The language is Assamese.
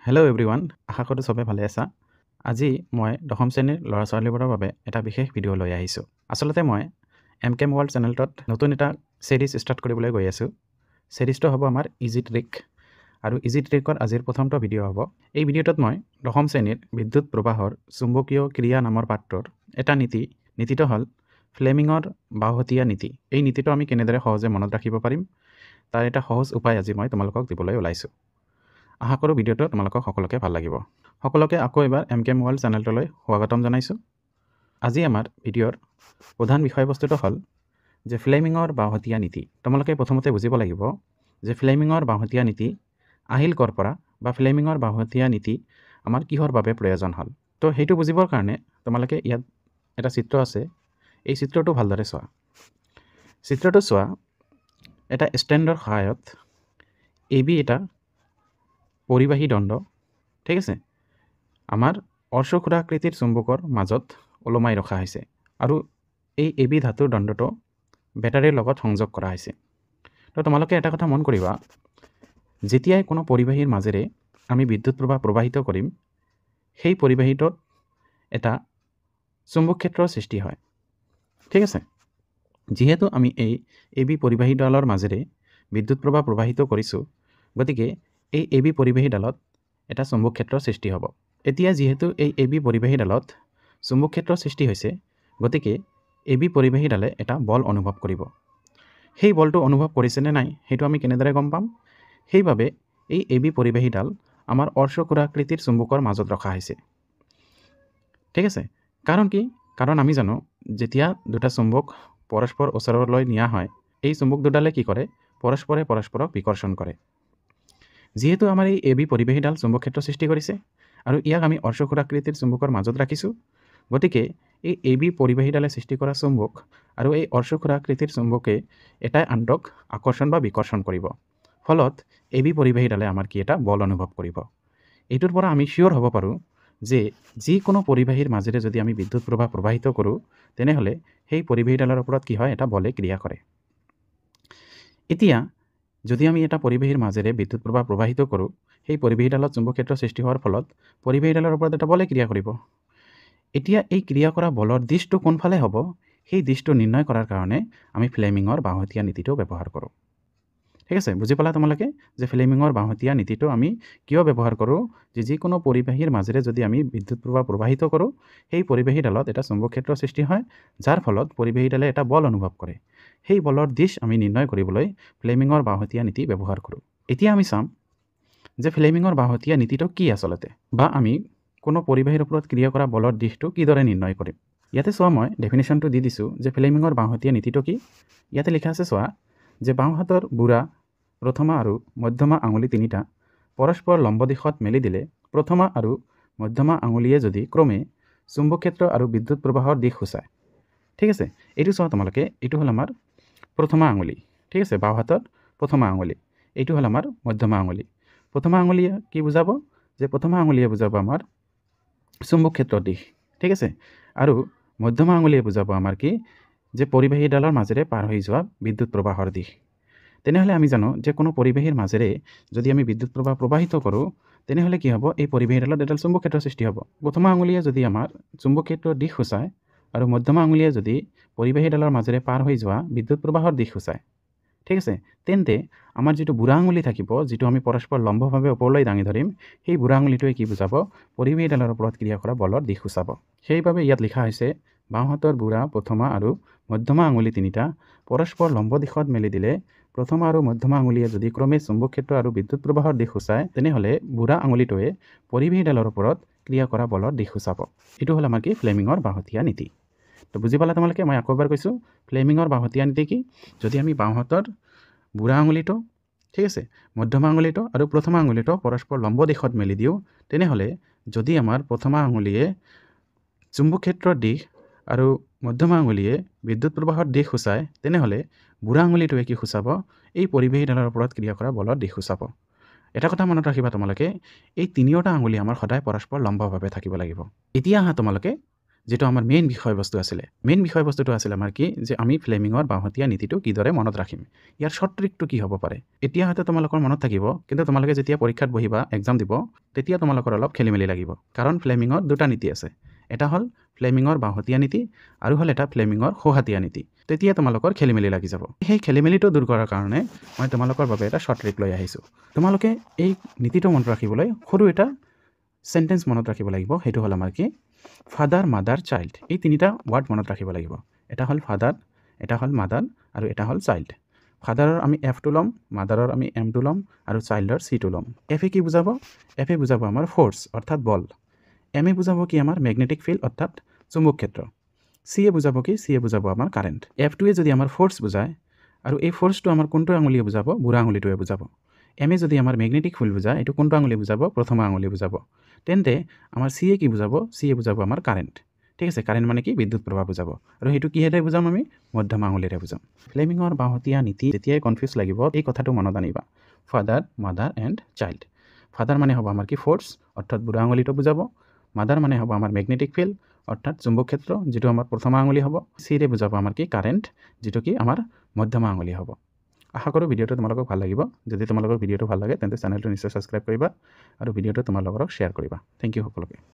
হেল্ল' এভৰিৱান, আশা কৰোঁ চবে ভালে আছা। আজি মই 10ম শ্ৰেণীৰ ল'ৰা ছোৱালীবোৰৰ বাবে এটা বিশেষ ভিডিঅ' লৈ আহিছোঁ। আচলতে মই MCAM World চেনেলটোত নতুন এটা ছিৰিজ ষ্টাৰ্ট কৰিবলৈ গৈ আছোঁ। ছিৰিজটো হ'ব আমাৰ ইজি ট্ৰিক, আৰু ইজি ট্ৰিকৰ আজিৰ প্ৰথমটো ভিডিঅ' হ'ব। এই ভিডিঅ'টোত মই 10ম শ্ৰেণীৰ বিদ্যুৎ প্ৰবাহৰ চুম্বকীয় ক্ৰিয়া নামৰ পাঠটোৰ এটা নীতিটো হ'ল ফ্লেমিঙৰ বাওহতীয়া নীতি। এই নীতিটো আমি কেনেদৰে সহজে মনত ৰাখিব পাৰিম তাৰ এটা সহজ উপায় আজি মই তোমালোকক দিবলৈ ওলাইছোঁ। আশা কৰোঁ ভিডিঅ'টো তোমালোকক সকলোকে ভাল লাগিব। সকলোকে আকৌ এবাৰ MCAM World চেনেলটোলৈ স্বাগতম জনাইছোঁ। আজি আমাৰ ভিডিঅ'ৰ প্ৰধান বিষয়বস্তুটো হ'ল যে ফ্লেমিঙৰ বাওহতীয়া নীতি। তোমালোকে প্ৰথমতে বুজিব লাগিব যে ফ্লেমিঙৰ বাওহতীয়া নীতি আহিল ক'ৰ পৰা, বা ফ্লেমিঙৰ বাওহতীয়া নীতি আমাৰ কিহৰ বাবে প্ৰয়োজন হ'ল। তো সেইটো বুজিবৰ কাৰণে তোমালোকে ইয়াত এটা চিত্ৰ আছে, এই চিত্ৰটো ভালদৰে চোৱা। চিত্ৰটো চোৱা, এটা ষ্টেণ্ডৰ সহায়ত AB এটা পৰিবাহী দণ্ড, ঠিক আছে, আমাৰ অৰ্শক্ষুৰাকৃতিৰ চুম্বকৰ মাজত ওলমাই ৰখা হৈছে, আৰু এই AB ধাতুৰ দণ্ডটো বেটাৰীৰ লগত সংযোগ কৰা হৈছে। তো তোমালোকে এটা কথা মন কৰিবা, যেতিয়াই কোনো পৰিবাহীৰ মাজেৰে আমি বিদ্যুৎ প্ৰবাহ প্ৰবাহিত কৰিম, সেই পৰিবাহীটোত এটা চুম্বক ক্ষেত্ৰৰ সৃষ্টি হয়, ঠিক আছে। যিহেতু আমি এই AB পৰিবাহীডালৰ মাজেৰে বিদ্যুৎ প্ৰবাহ প্ৰবাহিত কৰিছোঁ, গতিকে এই AB পৰিবাহীডালত এটা চুম্বক ক্ষেত্ৰৰ সৃষ্টি হ'ব। এতিয়া যিহেতু এই AB পৰিবাহীডালত চুম্বক ক্ষেত্ৰৰ সৃষ্টি হৈছে, গতিকে AB পৰিবাহীডালে এটা বল অনুভৱ কৰিব। সেই বলটো অনুভৱ কৰিছেনে নাই সেইটো আমি কেনেদৰে গম পাম? সেইবাবে এই AB পৰিবাহীডাল আমাৰ অৰ্শক্ষুৰাকৃতিৰ চুম্বকৰ মাজত ৰখা হৈছে, ঠিক আছে। কাৰণ কি? কাৰণ আমি জানো যেতিয়া দুটা চুম্বক পৰস্পৰ ওচৰলৈ নিয়া হয়, এই চুম্বক দুডালে কি কৰে? পৰস্পৰে পৰস্পৰক বিকৰ্ষণ কৰে। যিহেতু আমাৰ এই AB পৰিবাহীডাল চুম্বক ক্ষেত্ৰ সৃষ্টি কৰিছে, আৰু ইয়াক আমি অৰ্শক্ষুৰাকৃতিৰ চুম্বকৰ মাজত ৰাখিছোঁ, গতিকে এই AB পৰিবাহীডালে সৃষ্টি কৰা চুম্বক আৰু এই অৰ্শক্ষুৰাকৃতিৰ চুম্বকে এটাই আনটোক আকৰ্ষণ বা বিকৰ্ষণ কৰিব। ফলত AB পৰিবাহীডালে আমাৰ কি এটা বল অনুভৱ কৰিব। এইটোৰ পৰা আমি চিয়'ৰ হ'ব পাৰোঁ যে যিকোনো পৰিবাহীৰ মাজেৰে যদি আমি বিদ্যুৎ প্ৰবাহ প্ৰবাহিত কৰোঁ, তেনেহ'লে সেই পৰিবাহীডালৰ ওপৰত কি হয়? এটা বলে ক্ৰিয়া কৰে। এতিয়া যদি আমি এটা পৰিবাহীৰ মাজেৰে বিদ্যুৎ প্ৰবাহ প্ৰবাহিত কৰোঁ, সেই পৰিবাহীডালত চুম্বক ক্ষেত্ৰ সৃষ্টি হোৱাৰ ফলত পৰিবাহীডালৰ ওপৰত এটা বলে ক্ৰিয়া কৰিব। এতিয়া এই ক্ৰিয়া কৰা বলৰ দিশটো কোনফালে হ'ব, সেই দিশটো নিৰ্ণয় কৰাৰ কাৰণে আমি ফ্লেমিঙৰ বাওহতীয়া নীতিটো ব্যৱহাৰ কৰোঁ, ঠিক আছে। বুজি পালা তোমালোকে যে ফ্লেমিঙৰ বাওহতীয়া নীতিটো আমি কিয় ব্যৱহাৰ কৰোঁ? যে যিকোনো পৰিবাহীৰ মাজেৰে যদি আমি বিদ্যুৎ প্ৰবাহ প্ৰবাহিত কৰোঁ, সেই পৰিবাহীডালত এটা চুম্বক ক্ষেত্ৰ সৃষ্টি হয়, যাৰ ফলত পৰিবাহীডালে এটা বল অনুভৱ কৰে। সেই বলৰ দিশ আমি নিৰ্ণয় কৰিবলৈ ফ্লেমিঙৰ বাওহতীয়া নীতি ব্যৱহাৰ কৰোঁ। এতিয়া আমি চাম যে ফ্লেমিঙৰ বাওহতীয়া নীতিটো কি আচলতে, বা আমি কোনো পৰিবাহীৰ ওপৰত ক্ৰিয়া কৰা বলৰ দিশটো কিদৰে নিৰ্ণয় কৰিম। ইয়াতে চোৱা, মই ডেফিনেশ্যনটো দি দিছোঁ যে ফ্লেমিঙৰ বাওহতীয়া নীতিটো কি। ইয়াতে লিখা আছে, চোৱা, যে বাওঁ হাতৰ বুঢ়া, প্ৰথমা আৰু মধ্যমা আঙুলি তিনিটা পৰস্পৰ লম্ব দিশত মেলি দিলে প্ৰথমা আৰু মধ্যমা আঙুলিয়ে যদি ক্ৰমে চুম্বক ক্ষেত্ৰ আৰু বিদ্যুৎ প্ৰবাহৰ দিশ সূচায়, ঠিক আছে। এইটো চোৱা তোমালোকে, এইটো হ'ল আমাৰ প্ৰথমা আঙুলি, ঠিক আছে, বাওঁ হাতৰ প্ৰথমা আঙুলি। এইটো হ'ল আমাৰ মধ্যমা আঙুলি। প্ৰথমা আঙুলিয়ে কি বুজাব? যে প্ৰথমা আঙুলিয়ে বুজাব আমাৰ চুম্বক ক্ষেত্ৰৰ দিশ, ঠিক আছে। আৰু মধ্যমা আঙুলিয়ে বুজাব আমাৰ কি? যে পৰিবাহীডালৰ মাজেৰে পাৰ হৈ যোৱা বিদ্যুৎ প্ৰবাহৰ দিশ। তেনেহ'লে আমি জানো যে কোনো পৰিবাহীৰ মাজেৰে যদি আমি বিদ্যুৎ প্ৰবাহ প্ৰবাহিত কৰোঁ, তেনেহ'লে কি হ'ব? এই পৰিবাহীডালত এডাল চুম্বক ক্ষেত্ৰ সৃষ্টি হ'ব। প্ৰথমা আঙুলিয়ে যদি আমাৰ চুম্বক ক্ষেত্ৰৰ দিশ সূচায়, আৰু মধ্যমা আঙুলিয়ে যদি পৰিবাহীডালৰ মাজেৰে পাৰ হৈ যোৱা বিদ্যুৎ প্ৰবাহৰ দিশ সূচায়, ঠিক আছে, তেন্তে আমাৰ যিটো বুঢ়া আঙুলি থাকিব, যিটো আমি পৰস্পৰ লম্বভাৱে ওপৰলৈ দাঙি ধৰিম, সেই বুঢ়া আঙুলিটোৱে কি বুজাব? পৰিবাহীডালৰ ওপৰত ক্ৰিয়া কৰা বলৰ দিশ সূচাব। সেইবাবে ইয়াত লিখা হৈছে, বাওঁ হাতৰ বুঢ়া, প্ৰথমা আৰু মধ্যমা আঙুলি তিনিটা পৰস্পৰ লম্ব দিশত মেলি দিলে প্ৰথমা আৰু মধ্যমা আঙুলিয়ে যদি ক্ৰমে চুম্বক ক্ষেত্ৰ আৰু বিদ্যুৎ প্ৰবাহৰ দিশ সূচায়, তেনেহ'লে বুঢ়া আঙুলিটোৱে পৰিবাহীডালৰ ওপৰত ক্ৰিয়া কৰা বলৰ দিশ সূচাব। এইটো হ'ল আমাৰ কি? ফ্লেমিঙৰ বাওহতীয়া নীতি। তো বুজি পালা তোমালোকে? মই আকৌ এবাৰ কৈছোঁ, ফ্লেমিঙৰ বাওহতীয়া নীতি কি? যদি আমি বাওঁ হাতৰ বুঢ়া আঙুলিটো, ঠিক আছে, মধ্যমা আঙুলিটো আৰু প্ৰথমা আঙুলিটো পৰস্পৰ লম্ব দিশত মেলি দিওঁ, তেনেহ'লে যদি আমাৰ প্ৰথমা আঙুলিয়ে চুম্বক ক্ষেত্ৰৰ দিশ আৰু মধ্যমা আঙুলিয়ে বিদ্যুৎ প্ৰবাহৰ দিশ সূচায়, তেনেহ'লে বুঢ়া আঙুলিটোৱে কি সূচাব? এই পৰিবাহীডালৰ ওপৰত ক্ৰিয়া কৰা বলৰ দিশ সূচাব। এটা কথা মনত ৰাখিবা তোমালোকে, এই তিনিওটা আঙুলি আমাৰ সদায় পৰস্পৰ লম্বভাৱে থাকিব লাগিব। এতিয়া আহা তোমালোকে যেটো আমাৰ মেইন বিষয়বস্তু আছিলে মেইন বিষয়বস্তুটো আছিল আমাৰ কি যে আমি ফ্লেমিঙৰ বাঁহতীয়া নীতিটো কিদৰে মনত ৰাখিম ইয়াৰ শৰ্ট ট্ৰিকটো কি হ'ব পাৰে এতিয়া হয়তো তোমালোকৰ মনত থাকিব কিন্তু তোমালোকে যেতিয়া পৰীক্ষাত বহিবা এক্সাম দিব তেতিয়া তোমালোকৰ অলপ খেলিমেলি লাগিব কাৰণ ফ্লেমিঙৰ দুটা নীতি আছে এটা হ'ল ফ্লেমিঙৰ বাঁহতীয়া নীতি আৰু হ'ল এটা ফ্লেমিঙৰ সোঁহাতীয়া নীতি তেতিয়া তোমালোকৰ খেলিমেলি লাগি যাব সেই খেলিমেলিটো দূৰ কৰাৰ কাৰণে মই তোমালোকৰ বাবে এটা শৰ্ট ট্ৰিক লৈ আহিছোঁ তোমালোকে এই নীতিটো মনত ৰাখিবলৈ সৰু এটা সেন্টেন্স মনত ৰাখিব লাগিব সেইটো হ'ল আমাৰ কি ফাদাৰ মাদাৰ চাইল্ড এই তিনিটা ওয়াৰ্ড মনত ৰাখিব লাগিব এটা হ'ল ফাদাৰ এটা হ'ল মাদাৰ আৰু এটা হ'ল চাইল্ড ফাদাৰৰ আমি এফটো ল'ম মাদাৰৰ আমি এমটো ল'ম আৰু চাইল্ডৰ সিটো ল'ম এফে কি বুজাব এফে বুজাব আমাৰ ফোৰ্স অৰ্থাৎ বল এমে বুজাব কি আমাৰ ম্যাগনেটিক ফিল্ড অৰ্থাৎ চুম্বক ক্ষেত্ৰ সিয়ে বুজাব কি সিয়ে বুজাব আমাৰ কাৰেন্ট এফটোৱে যদি আমাৰ ফোৰ্স বুজায় আৰু এই ফোৰ্সটো আমাৰ কোনটো আঙুলিয়ে বুজাব বুঢ়া আঙুলিটোৱে বুজাব এমে যদি আমাৰ ম্যাগনেটিক ফিল্ড বুজায় এইটো কোনটো আঙুলি বুজাব প্ৰথম আঙুলি বুজাব তেন্তে আমাৰ সিয়ে কি বুজাব সিয়ে বুজাব আমাৰ কাৰেন্ট ঠিক আছে কাৰেন্ট মানে কি বিদ্যুৎ প্ৰবাহ বুজাব আৰু সেইটো কিহেৰে বুজাম আমি মধ্যমা আঙুলিৰে বুজাম ফ্লেমিঙৰ বাঁহতীয়া নীতি যেতিয়াই কনফিউজ লাগিব এই কথাটো মনত আনিবা father mother and child father মানে হ'ব আমাৰ কি ফোৰ্স অৰ্থাৎ বুঢ়া আঙুলিটো বুজাব মাদাৰ মানে হ'ব আমাৰ ম্যাগনেটিক ফিল্ড অৰ্থাৎ চুম্বক ক্ষেত্ৰ যেটো আমাৰ প্ৰথম আঙুলি হ'ব সিৰে বুজাব আমাৰ কি কাৰেন্ট যেটো কি আমাৰ মধ্যমা আঙুলি হ'ব আশা কৰোঁ ভিডিঅ'টো তোমালোকক ভাল লাগিব যদি তোমালোকৰ ভিডিঅ'টো ভাল লাগে তেন্তে চেনেলটো নিশ্চয় সাবস্ক্ৰাইব কৰিবা আৰু ভিডিঅ'টো তোমাৰ লগৰক শ্বেয়াৰ কৰিবা থ্যাংক ইউ সকলোকে